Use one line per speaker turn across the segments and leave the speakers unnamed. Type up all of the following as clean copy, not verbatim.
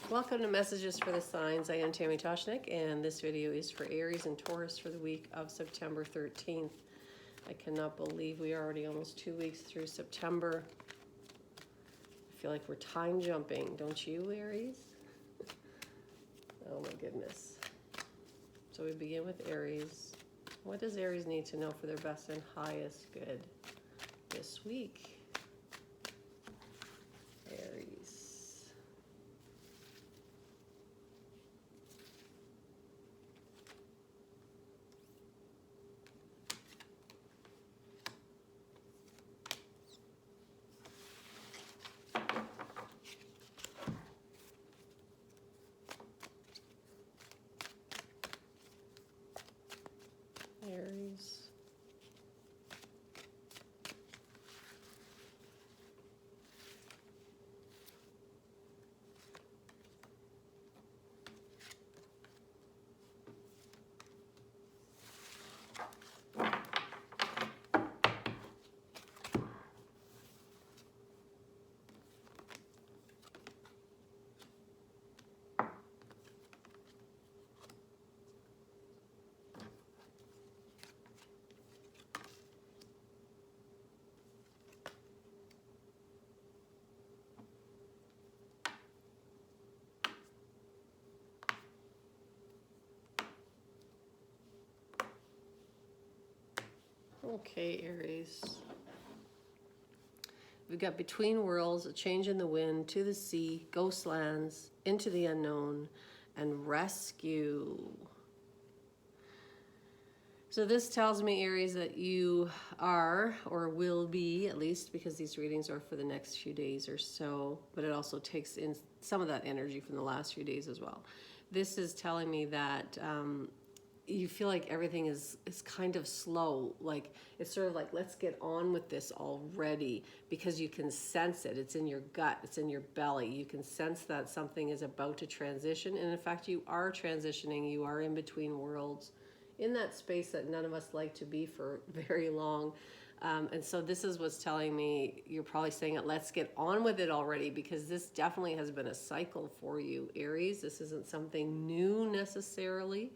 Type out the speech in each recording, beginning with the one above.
Welcome to Messages for the Signs. I am Tammy Toshnik, and this video is for Aries and Taurus for the week of September 13th. I cannot believe we are already almost 2 weeks through September. I feel like we're time jumping, don't you, Aries? Oh my goodness. So we begin with Aries. What does Aries need to know for their best and highest good this week? Aries. Aries. Okay, Aries. We've got between worlds, a change in the wind, to the sea, ghost lands, into the unknown, and rescue. So this tells me, Aries, that you are, or will be, at least because these readings are for the next few days or so, but it also takes in some of that energy from the last few days as well. This is telling me that you feel like everything is kind of slow. Like it's sort of like, let's get on with this already, because you can sense it. It's in your gut. It's in your belly. You can sense that something is about to transition. And in fact, you are transitioning. You are in between worlds, in that space that none of us like to be for very long. And so this is what's telling me, you're probably saying it, let's get on with it already, because this definitely has been a cycle for you, Aries. This isn't something new necessarily.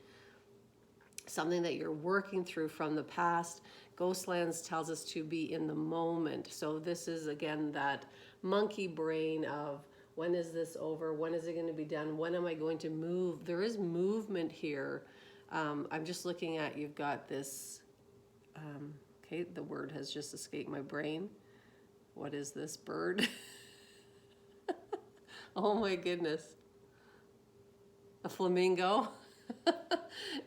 Something that you're working through from the past. Ghostlands tells us to be in the moment. So this is, again, that monkey brain of, when is this over? When is it going to be done? When am I going to move? There is movement here. I'm just looking at, you've got this, okay, the word has just escaped my brain. What is this bird? Oh my goodness. A flamingo.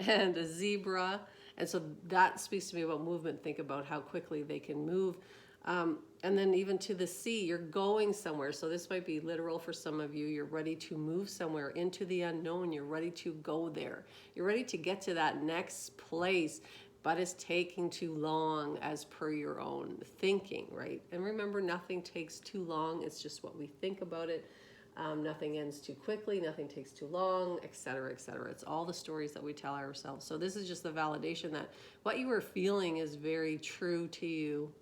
And a zebra. And so that speaks to me about movement. Think about how quickly they can move. And then even to the sea, you're going somewhere. So this might be literal for some of you. You're ready to move somewhere into the unknown. You're ready to go there. You're ready to get to that next place, but it's taking too long as per your own thinking, right? And remember, nothing takes too long. It's just what we think about it. Nothing ends too quickly, nothing takes too long, etc., etc. It's all the stories that we tell ourselves. So this is just the validation that what you are feeling is very true to you.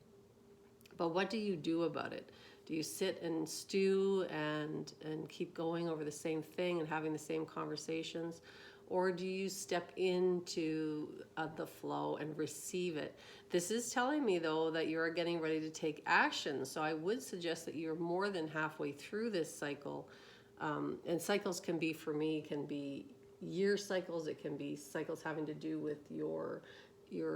But what do you do about it? Do you sit and stew and keep going over the same thing and having the same conversations? Or do you step into the flow and receive it? This is telling me, though, that you're getting ready to take action. So I would suggest that you're more than halfway through this cycle. And cycles can be, for me, can be year cycles. It can be cycles having to do with your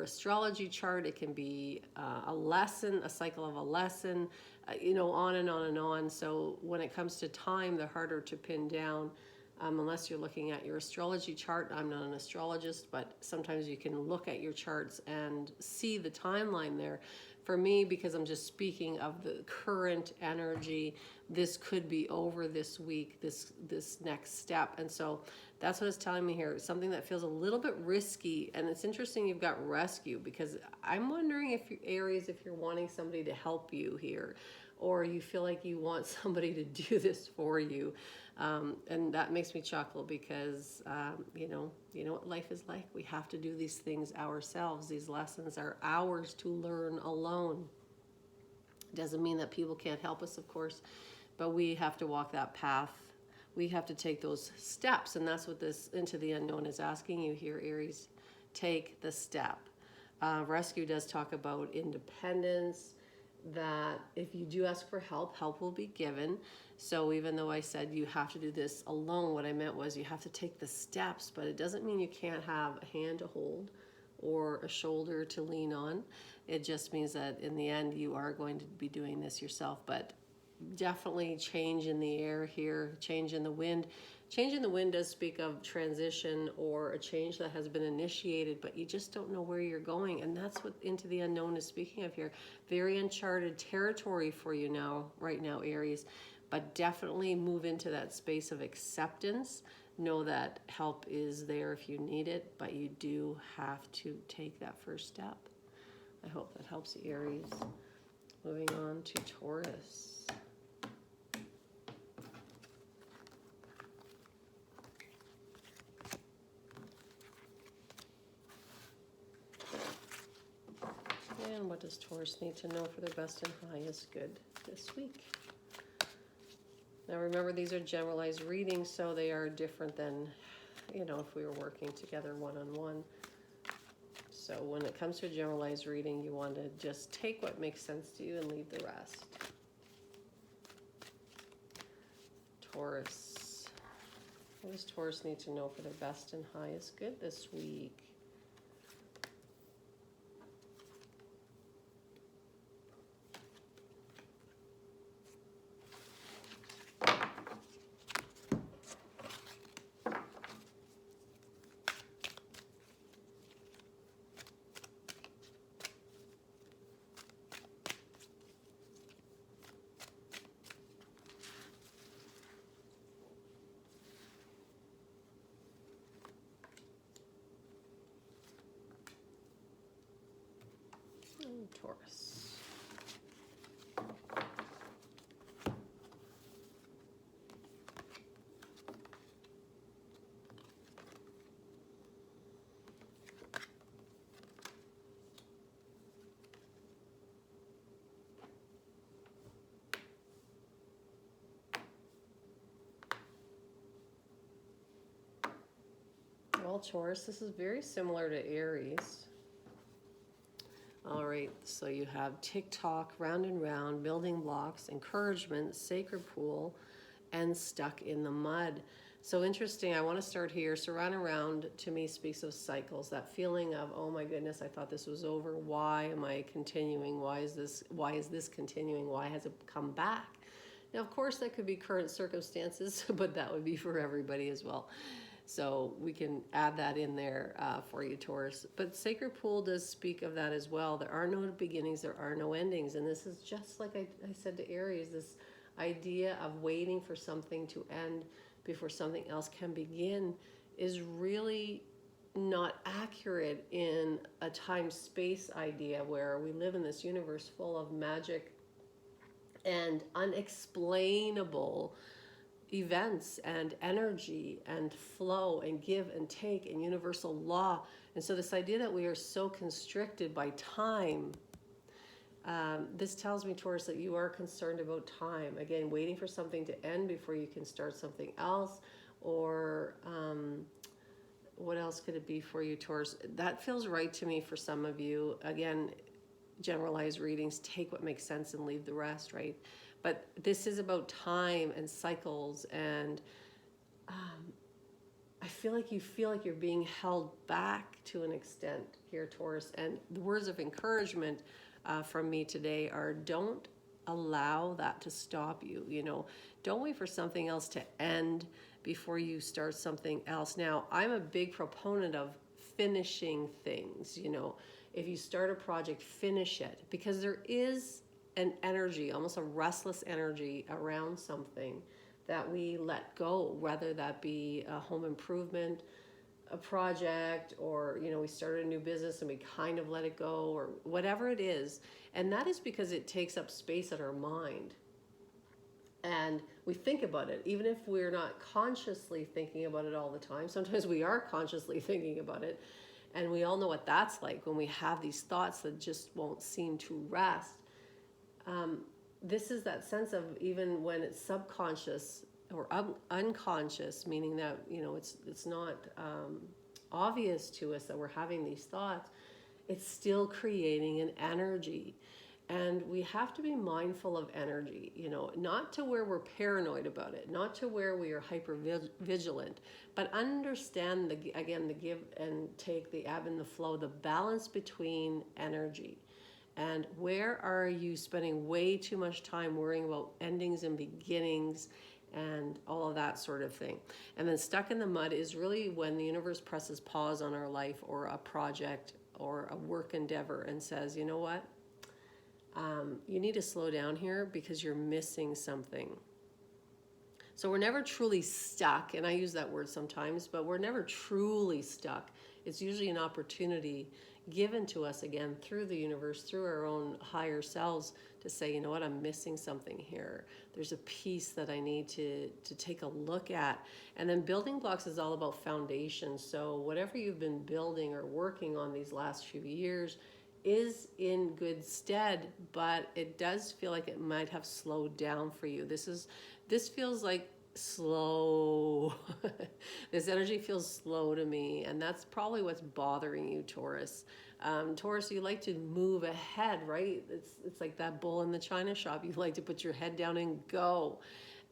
astrology chart. It can be a lesson, a cycle of a lesson, on and on and on. So when it comes to time, they're harder to pin down. Unless you're looking at your astrology chart. I'm not an astrologist, but sometimes you can look at your charts and see the timeline there. For me, because I'm just speaking of the current energy, this could be over this week, this next step. And so that's what it's telling me here. Something that feels a little bit risky. And it's interesting you've got rescue, because I'm wondering if Aries, if you're wanting somebody to help you here, or you feel like you want somebody to do this for you. And that makes me chuckle, because, you know what life is like. We have to do these things ourselves. These lessons are ours to learn alone. Doesn't mean that people can't help us, of course, but we have to walk that path we have to take those steps. And that's what this Into the Unknown is asking you here, Aries. Take the step. Rescue does talk about independence, that if you do ask for help, help will be given. So even though I said you have to do this alone, what I meant was you have to take the steps, but it doesn't mean you can't have a hand to hold or a shoulder to lean on. It just means that in the end, you are going to be doing this yourself. But definitely change in the air here, change in the wind. Change in the wind does speak of transition or a change that has been initiated, but you just don't know where you're going. And that's what Into the Unknown is speaking of here. Very uncharted territory for you now, right now, Aries. But definitely move into that space of acceptance. Know that help is there if you need it, but you do have to take that first step. I hope that helps you, Aries. Moving on to Taurus. And what does Taurus need to know for their best and highest good this week? Now remember, these are generalized readings, so they are different than, if we were working together one-on-one. So when it comes to a generalized reading, you want to just take what makes sense to you and leave the rest. Taurus. What does Taurus need to know for their best and highest good this week? Taurus. Well, Taurus, this is very similar to Aries. All right, so you have tick-tock, round and round, building blocks, encouragement, sacred pool, and stuck in the mud. So interesting, I want to start here. So round and round to me speaks of cycles, that feeling of, oh my goodness, I thought this was over. Why am I continuing? Why is this continuing? Why has it come back? Now, of course, that could be current circumstances, but that would be for everybody as well. So we can add that in there for you, Taurus. But Sacred Pool does speak of that as well. There are no beginnings, there are no endings. And this is just like I said to Aries, this idea of waiting for something to end before something else can begin is really not accurate in a time-space idea where we live in this universe full of magic and unexplainable events and energy and flow and give and take and universal law. And so this idea that we are so constricted by time, this tells me, Taurus, that you are concerned about time. Again, waiting for something to end before you can start something else. Or what else could it be for you, Taurus? That feels right to me for some of you. Again, generalized readings, take what makes sense and leave the rest, right? But this is about time and cycles, and I feel like you're being held back to an extent here, Taurus. And the words of encouragement from me today are: don't allow that to stop you. Don't wait for something else to end before you start something else. Now, I'm a big proponent of finishing things. If you start a project, finish it, because there is an energy, almost a restless energy around something that we let go, whether that be a home improvement, a project, or we started a new business and we kind of let it go, or whatever it is. And that is because it takes up space in our mind. And we think about it, even if we're not consciously thinking about it all the time. Sometimes we are consciously thinking about it. And we all know what that's like when we have these thoughts that just won't seem to rest. This is that sense of, even when it's subconscious, or unconscious, meaning that, you know, it's not obvious to us that we're having these thoughts, it's still creating an energy. And we have to be mindful of energy, you know, not to where we're paranoid about it, not to where we are hyper vigilant, but understand the give and take, the ebb and the flow, the balance between energy. And where are you spending way too much time worrying about endings and beginnings and all of that sort of thing? And then stuck in the mud is really when the universe presses pause on our life or a project or a work endeavor and says, you know what? You need to slow down here because you're missing something. So we're never truly stuck, and I use that word sometimes, but we're never truly stuck. It's usually an opportunity given to us again through the universe, through our own higher selves, to say, you know what, I'm missing something here. There's a piece that I need to take a look at. And then building blocks is all about foundation. So whatever you've been building or working on these last few years is in good stead, but it does feel like it might have slowed down for you. This feels like slow. This energy feels slow to me, and that's probably what's bothering you, Taurus. Taurus, you like to move ahead, right? It's like that bull in the china shop. You like to put your head down and go.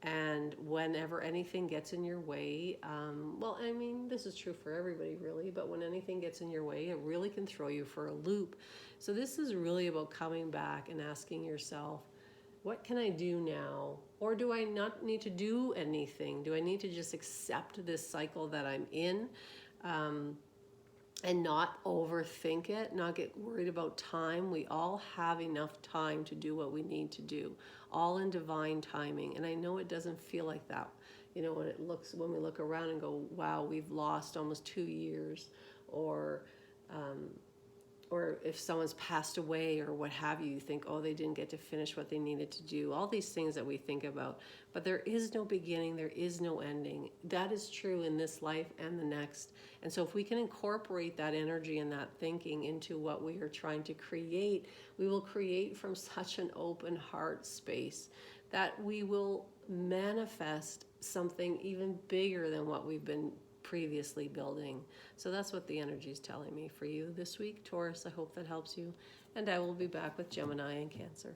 And whenever anything gets in your way, well, I mean, this is true for everybody really, but when anything gets in your way, it really can throw you for a loop. So this is really about coming back and asking yourself, what can I do now? Or do I not need to do anything? Do I need to just accept this cycle that I'm in? And not overthink it, not get worried about time. We all have enough time to do what we need to do, all in divine timing. And I know it doesn't feel like that, you know, when we look around and go, wow, we've lost almost 2 years, or if someone's passed away or what have you, you think, oh, they didn't get to finish what they needed to do. All these things that we think about. But there is no beginning, there is no ending. That is true in this life and the next. And so if we can incorporate that energy and that thinking into what we are trying to create, we will create from such an open heart space that we will manifest something even bigger than what we've been previously building. So that's what the energy is telling me for you this week, Taurus. I hope that helps you. And I will be back with Gemini and Cancer.